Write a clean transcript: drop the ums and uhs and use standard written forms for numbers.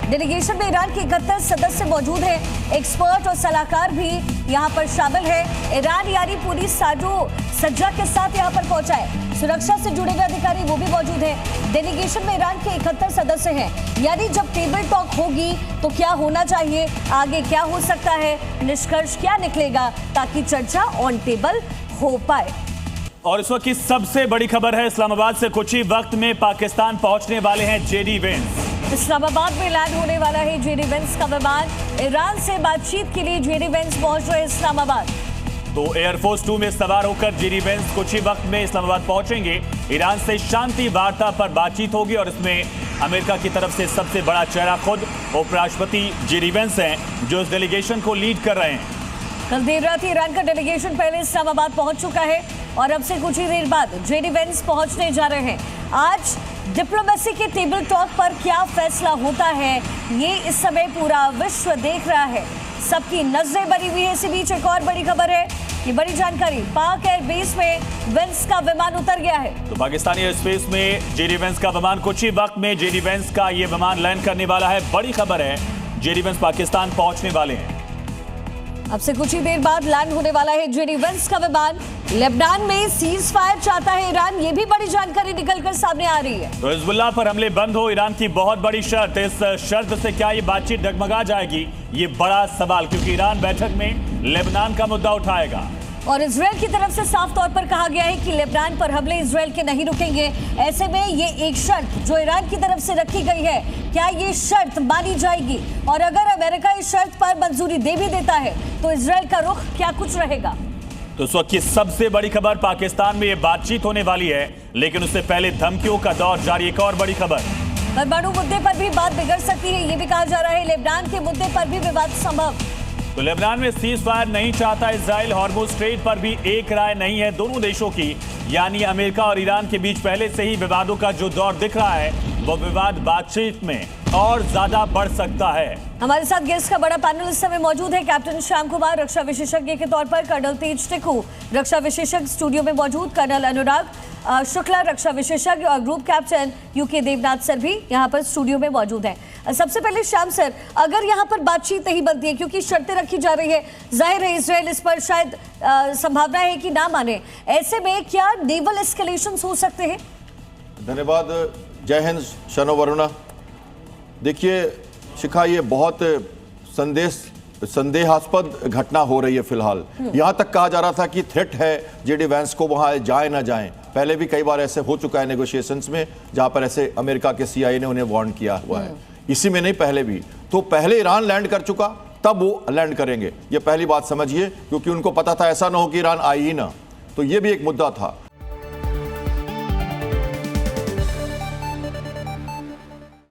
Delegation में Iran के 31 सदस्य मौजूद हैं। एक्सपर्ट और सलाहकार भी यहां पर शामिल है। ईरान यानी पूरी साजो सज्जा के साथ यहां पर पहुंचा है। सुरक्षा से जुड़े हुए अधिकारी वो भी मौजूद हैं। डेलीगेशन में ईरान के 71 सदस्य हैं। यानी जब टेबल टॉक होगी तो क्या होना चाहिए, आगे क्या हो सकता है, निष्कर्ष क्या निकलेगा, ताकि चर्चा ऑन टेबल हो पाए। और इस वक्त की सबसे बड़ी खबर है, इस्लामाबाद से कुछ ही वक्त में पाकिस्तान पहुंचने वाले हैं जेडी वेंस। इस्लामाबाद में लैंड होने वाला है जेडी वेंस का विमान। ईरान से बातचीत के लिए जेडी वेंस पहुंच रहे इस्लामाबाद। तो एयरफोर्स 2 में सवार होकर जेडी वेंस कुछ ही वक्त में इस्लामाबाद पहुंचेंगे। ईरान से शांति वार्ता पर बातचीत होगी और इसमें अमेरिका की तरफ से सबसे बड़ा चेहरा खुद उपराष्ट्रपति जेडी वेंस हैं, जो इस डेलीगेशन को लीड कर रहे हैं। कल देर रात ईरान का डेलीगेशन पहले इस्लामाबाद पहुंच चुका है और अब से कुछ ही देर बाद जेडी वेंस पहुंचने जा रहे हैं। आज डिप्लोमेसी के टेबल टॉक पर क्या फैसला होता है, ये इस समय पूरा विश्व देख रहा है। सबकी नजरें बनी हुई है। इसी बीच एक और बड़ी खबर है, ये बड़ी जानकारी, पाक एयरबेस में वेंस का विमान उतर गया है। तो पाकिस्तानी एयर स्पेस में जेडी वेंस का विमान कुछ ही वक्त में जेडी वेंस का ये विमान लैंड करने वाला है। बड़ी खबर है, जेडी वेंस पाकिस्तान पहुंचने वाले हैं। अब से कुछ ही देर बाद लैंड होने वाला है जेडी वेंस का विमान। लेबनान में सीज फायर चाहता है ईरान, ये भी बड़ी जानकारी निकलकर सामने आ रही है। तो हिजबुल्लाह पर हमले बंद हो, ईरान की बहुत बड़ी शर्त। इस शर्त से क्या ये बातचीत डगमगा जाएगी, ये बड़ा सवाल, क्योंकि ईरान बैठक में लेबनान का मुद्दा उठाएगा। और इजराइल की तरफ से साफ तौर पर कहा गया है कि लेबनान पर हमले इजराइल के नहीं रुकेंगे। ऐसे में ये एक शर्त जो ईरान की तरफ से रखी गई है, क्या ये शर्त मानी जाएगी? और अगर अमेरिका इस शर्त पर मंजूरी दे भी देता है तो इजराइल का रुख क्या कुछ रहेगा? तो इस वक्त की सबसे बड़ी खबर, पाकिस्तान में ये बातचीत होने वाली है, लेकिन उससे पहले धमकियों का दौर जारी। एक और बड़ी खबर, परमाणु मुद्दे पर भी बात बिगड़ सकती है, ये भी कहा जा रहा है। लेबनान के मुद्दे पर भी विवाद संभव। तो लेबनान में सीज फायर नहीं चाहता इजराइल। हॉर्मुज स्ट्रेट पर भी एक राय नहीं है दोनों देशों की, यानी अमेरिका और ईरान के बीच पहले से ही विवादों का जो दौर दिख रहा है, वो विवाद बातचीत में और ज्यादा बढ़ सकता है। हमारे साथ गेस्ट का बड़ा पैनल इस समय मौजूद है। कैप्टन श्याम कुमार, रक्षा विशेषज्ञ के तौर पर, कर्नल तेज टिक्कू, रक्षा विशेषज्ञ स्टूडियो में मौजूद, कर्नल अनुराग शुक्ला, रक्षा विशेषज्ञ, और group captain UK Devnath sir भी यहाँ पर स्टूडियो में मौजूद हैं। सबसे पहले श्याम सर, अगर यहाँ पर बातचीत नहीं बनती है क्योंकि शर्तें रखी जा रही है, जाहिर है इजराइल इस पर शायद संभावना है कि ना माने, ऐसे में क्या नेवल एस्केलेशंस हो सकते हैं? धन्यवाद। जय हिंद शनो वरुणा। देखिए शिखा, ये बहुत संदेहास्पद घटना हो रही है फिलहाल। यहाँ तक कहा जा रहा था कि थ्रेट है जेडी वेंस को वहाँ जाए ना जाए। पहले भी कई बार ऐसे हो चुका है नेगोशिएशंस में, जहाँ पर ऐसे अमेरिका के CIA ने उन्हें वार्न किया हुआ है। इसी में नहीं, पहले भी। तो पहले ईरान लैंड कर चुका, तब वो लैंड करेंगे, ये पहली बात समझिए, क्योंकि उनको पता था ऐसा ना हो कि ईरान आई ही ना। तो ये भी एक मुद्दा था।